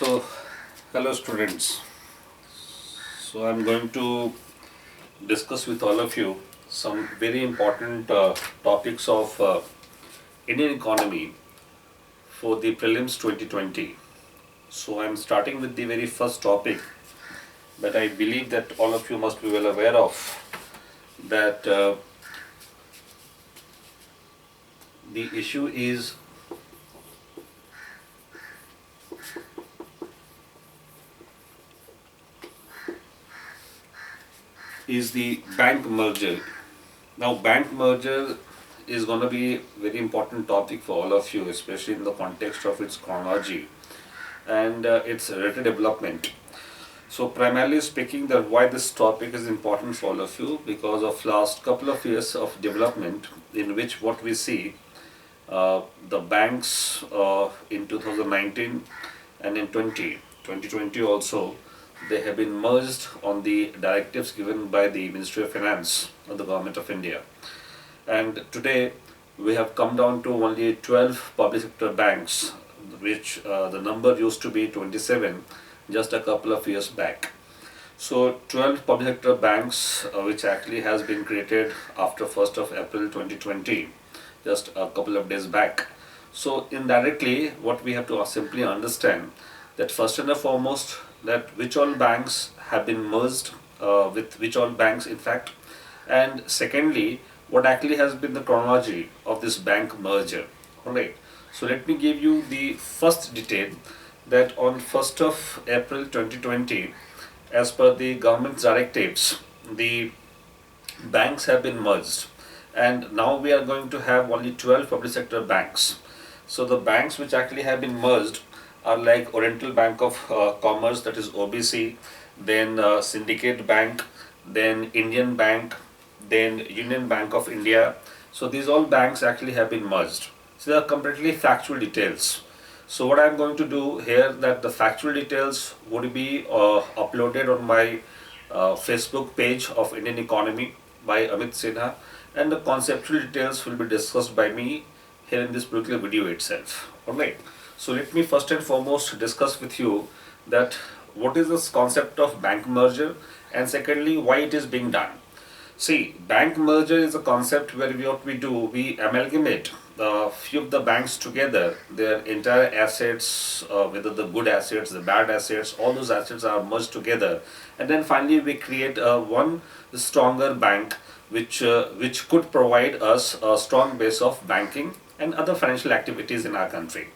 So, hello students. So, I'm going to discuss with all of you some very important topics of Indian economy for the prelims 2020. So, I'm starting with the very first topic that I believe that all of you must be well aware of, that the issue is the bank merger. Now, bank merger is going to be a very important topic for all of you, especially in the context of its chronology and its related development. So, primarily speaking, that why this topic is important for all of you, because of last couple of years of development, in which what we see, the banks in 2019 and in 2020 also, they have been merged on the directives given by the Ministry of Finance of the Government of India. And today we have come down to only 12 public sector banks, which the number used to be 27 just a couple of years back. So 12 public sector banks, which actually has been created after 1st of April 2020, just a couple of days back. So indirectly, what we have to simply understand, that first and foremost, that which all banks have been merged with which all banks in fact, and secondly, what actually has been the chronology of this bank merger. Alright, so let me give you the first detail, that on 1st of April 2020, as per the government's directives, the banks have been merged, and now we are going to have only 12 public sector banks. So the banks which actually have been merged are like Oriental Bank of Commerce, that is OBC, then Syndicate Bank, then Indian Bank, then Union Bank of India. So these all banks actually have been merged. So they are completely factual details. So what I am going to do here, that the factual details would be uploaded on my Facebook page of Indian Economy by Amit Sinha, and the conceptual details will be discussed by me here in this particular video itself. Alright, so let me first and foremost discuss with you that what is this concept of bank merger, and secondly, why it is being done. See, bank merger is a concept where what we do, we amalgamate a few of the banks together, their entire assets, whether the good assets, the bad assets, all those assets are merged together, and then finally we create one stronger bank which could provide us a strong base of banking and other financial activities in our country.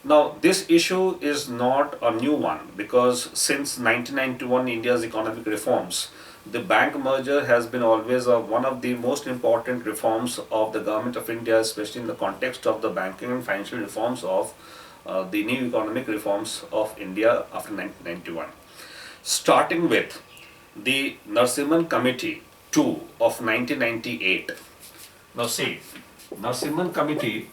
Now, this issue is not a new one, because since 1991 India's economic reforms, the bank merger has been always one of the most important reforms of the government of India, especially in the context of the banking and financial reforms of the new economic reforms of India after 1991. Starting with the Narsimhan Committee 2 of 1998. Now see, Narsimhan Committee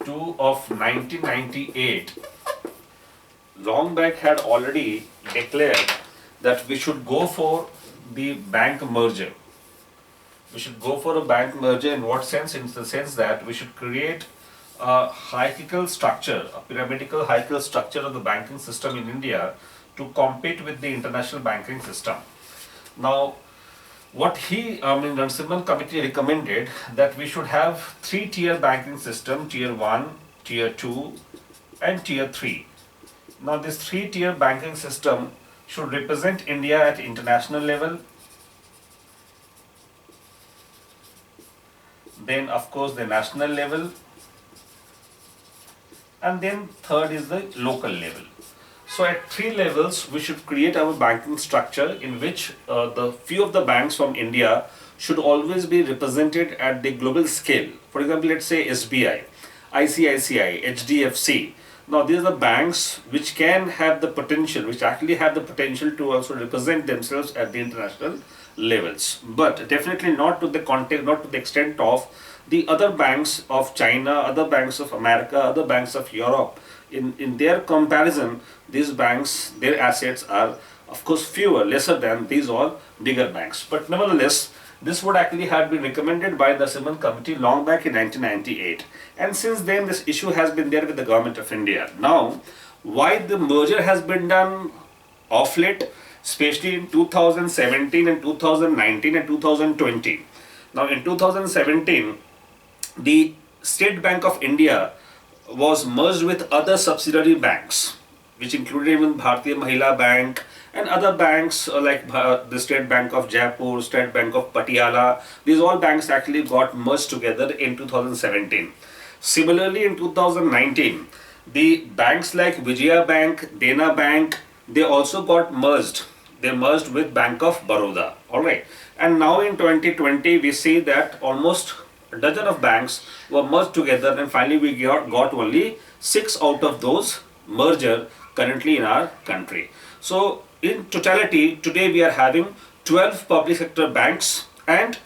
2 of 1998 long back had already declared that we should go for the bank merger. We should go for a bank merger in what sense? In the sense that we should create a hierarchical structure, a pyramidal hierarchical structure of the banking system in India to compete with the international banking system. Now, what Narasimhan Committee recommended, that we should have three-tier banking system, tier 1, tier 2 and tier 3. Now this three-tier banking system should represent India at international level, then of course the national level, and then third is the local level. So at three levels we should create our banking structure, in which the few of the banks from India should always be represented at the global scale. For example, let's say SBI, ICICI, HDFC. Now these are the banks which can have the potential, which actually have the potential to also represent themselves at the international levels, but definitely not to the context, not to the extent of the other banks of China, other banks of America, other banks of Europe. In their comparison, these banks, their assets are of course fewer, lesser than these all bigger banks. But nevertheless, This would actually have been recommended by the Simon Committee long back in 1998. And since then, this issue has been there with the government of India. Now, why the merger has been done of late, especially in 2017 and 2019 and 2020. Now, in 2017, the State Bank of India was merged with other subsidiary banks, which included even Bharatiya Mahila Bank and other banks like the State Bank of Jaipur, State Bank of Patiala. These all banks actually got merged together in 2017. Similarly, in 2019, the banks like Vijaya Bank, Dena Bank, they also got merged. They merged with Bank of Baroda. Alright. And now in 2020, we see that almost a dozen of banks were merged together, and finally we got only 6 out of those merger currently in our country. So in totality, today we are having 12 public sector banks and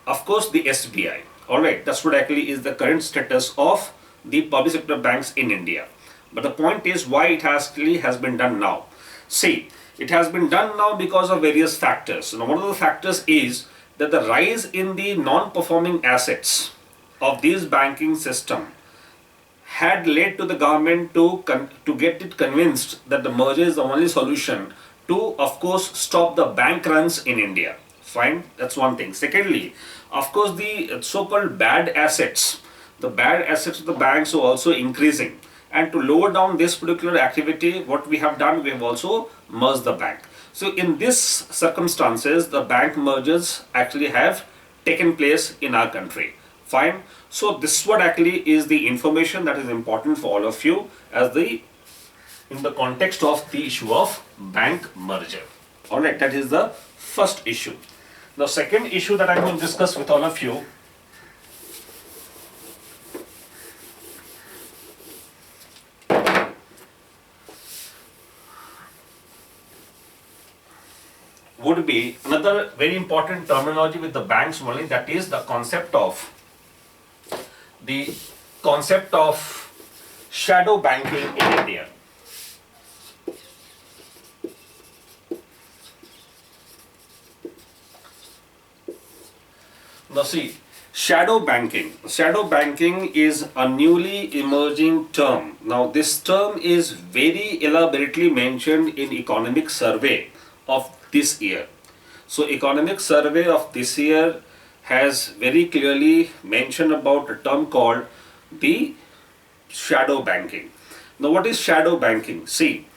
of course the SBI. Alright, that's what actually is the current status of the public sector banks in India. But the point is why it actually has been done now. See, it has been done now because of various factors. Now, one of the factors is that the rise in the non-performing assets of this banking system had led to the government to get it convinced that the merger is the only solution to, of course, stop the bank runs in India. Fine, that's one thing. Secondly, of course, the so-called bad assets, the bad assets of the banks are also increasing. And to lower down this particular activity, what we have done, we have also merged the bank. So in this circumstances, the bank mergers actually have taken place in our country. Fine. So this is what actually is the information that is important for all of you as in the context of the issue of bank merger. Alright, that is the first issue. The second issue that I am going to discuss with all of you would be another very important terminology with the banks only, that is the concept of shadow banking in India. Now see, shadow banking is a newly emerging term. Now this term is very elaborately mentioned in economic survey of this year. So economic survey of this year has very clearly mentioned about a term called the shadow banking. Now what is shadow banking? See,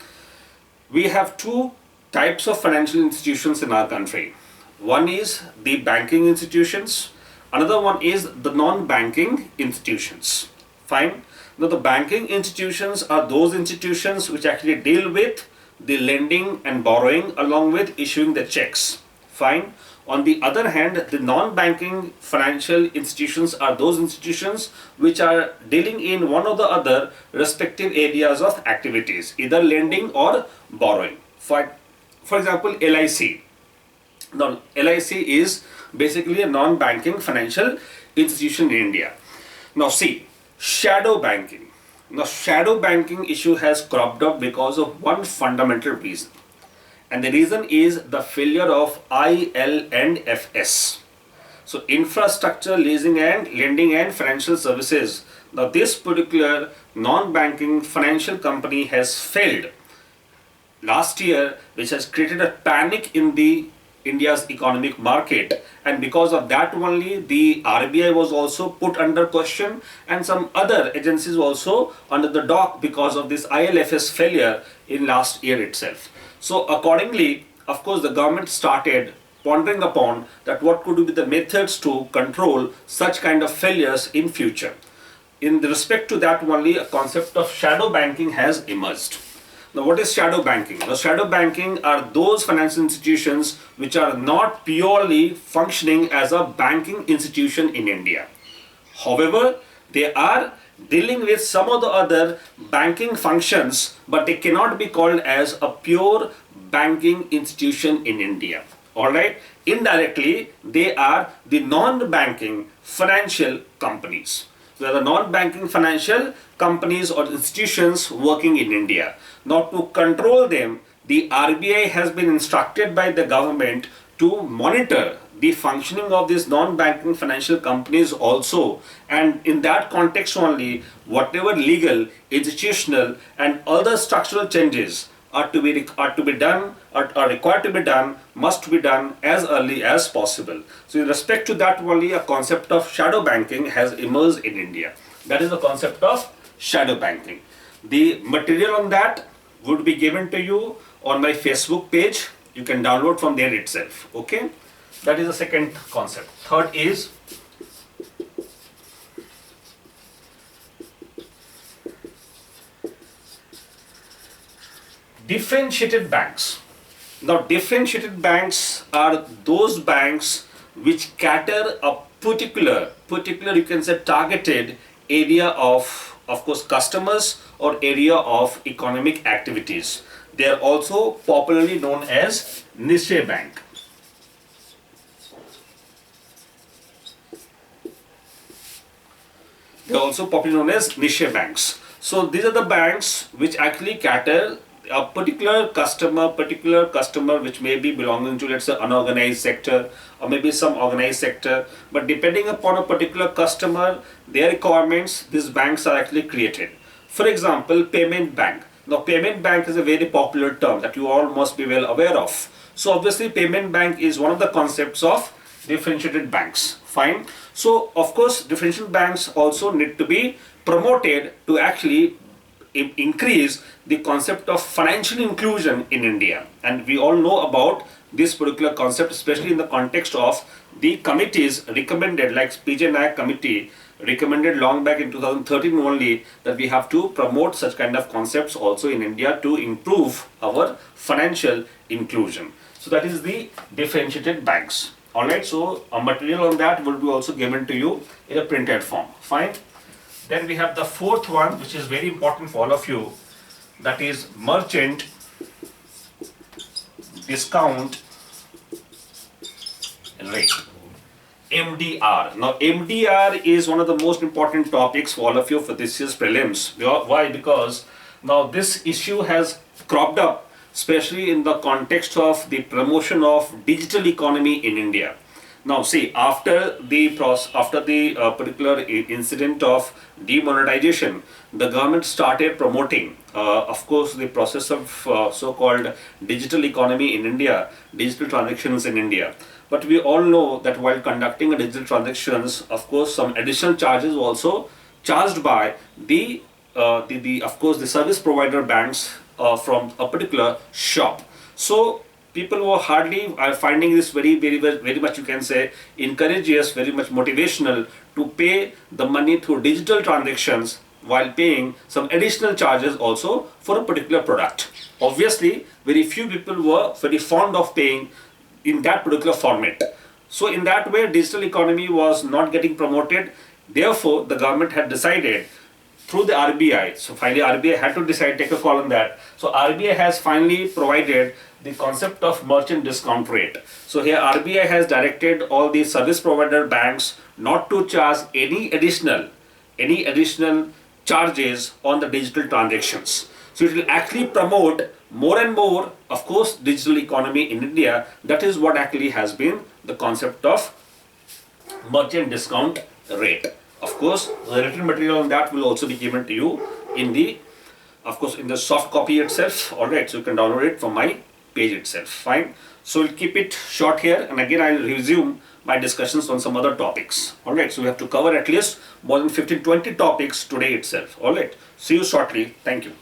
we have two types of financial institutions in our country. One is the banking institutions, another one is the non-banking institutions. Fine. Now the banking institutions are those institutions which actually deal with the lending and borrowing along with issuing the checks. Fine. On the other hand, the non-banking financial institutions are those institutions which are dealing in one or the other respective areas of activities, either lending or borrowing. For example, LIC. Now, LIC is basically a non-banking financial institution in India. Now see, shadow banking. Now, shadow banking issue has cropped up because of one fundamental reason. And the reason is the failure of IL&FS. So, infrastructure, leasing and lending and financial services. Now, this particular non-banking financial company has failed last year, which has created a panic in the India's economic market, and because of that only the RBI was also put under question and some other agencies also under the dock because of this ILFS failure in last year itself. So accordingly, of course, the government started pondering upon that what could be the methods to control such kind of failures in future. In respect to that only, a concept of shadow banking has emerged. Now, what is shadow banking? Now, shadow banking are those financial institutions which are not purely functioning as a banking institution in India. However, they are dealing with some of the other banking functions, but they cannot be called as a pure banking institution in India. Alright? Indirectly, they are the non-banking financial companies. They are the non-banking financial companies or institutions working in India. Now, to control them, the RBI has been instructed by the government to monitor the functioning of these non-banking financial companies also, and in that context only, whatever legal, institutional and other structural changes are to be done, are required to be done, must be done as early as possible. So in respect to that only, a concept of shadow banking has emerged in India. That is the concept of shadow banking. The material on that would be given to you on my Facebook page. You can download from there itself. Okay, that is the second concept. Third is differentiated banks. Now, differentiated banks are those banks which cater a particular you can say targeted area of course customers or area of economic activities. They are also popularly known as niche bank. They are also popularly known as niche banks. So these are the banks which actually cater a particular customer which may be belonging to, let's say, unorganized sector or maybe some organized sector, but depending upon a particular customer, their requirements, these banks are actually created. For example, payment bank. Now, payment bank is a very popular term that you all must be well aware of. So obviously, payment bank is one of the concepts of differentiated banks. Fine. So of course, differentiated banks also need to be promoted to actually increase the concept of financial inclusion in India, and we all know about this particular concept, especially in the context of the committees recommended, like PJ Nayak committee recommended long back in 2013 only, that we have to promote such kind of concepts also in India to improve our financial inclusion. So that is the differentiated banks. Alright, so a material on that will be also given to you in a printed form. Fine. Then we have the fourth one, which is very important for all of you, that is merchant discount rate, MDR. Now, MDR is one of the most important topics for all of you for this year's prelims. Why? Because now this issue has cropped up, especially in the context of the promotion of digital economy in India. Now see, after the particular incident of demonetization, the government started promoting, of course, the process of so-called digital economy in India, digital transactions in India. But we all know that while conducting a digital transactions, of course, some additional charges also charged by the of course the service provider banks from a particular shop. So people were hardly are finding this very much, you can say, encourageous, very much motivational to pay the money through digital transactions while paying some additional charges also for a particular product. Obviously, very few people were very fond of paying in that particular format. So in that way, digital economy was not getting promoted. Therefore, the government had decided through the RBI. So finally, RBI had to decide, take a call on that. So RBI has finally provided the concept of merchant discount rate. So here RBI has directed all the service provider banks not to charge any additional charges on the digital transactions. So it will actually promote more and more, of course, digital economy in India. That is what actually has been the concept of merchant discount rate. Of course, the written material on that will also be given to you in the, of course, in the soft copy itself. Alright, so you can download it from my page itself. Fine. So we'll keep it short here, and again I'll resume my discussions on some other topics. Alright, so we have to cover at least more than 15-20 topics today itself. Alright, see you shortly. Thank you.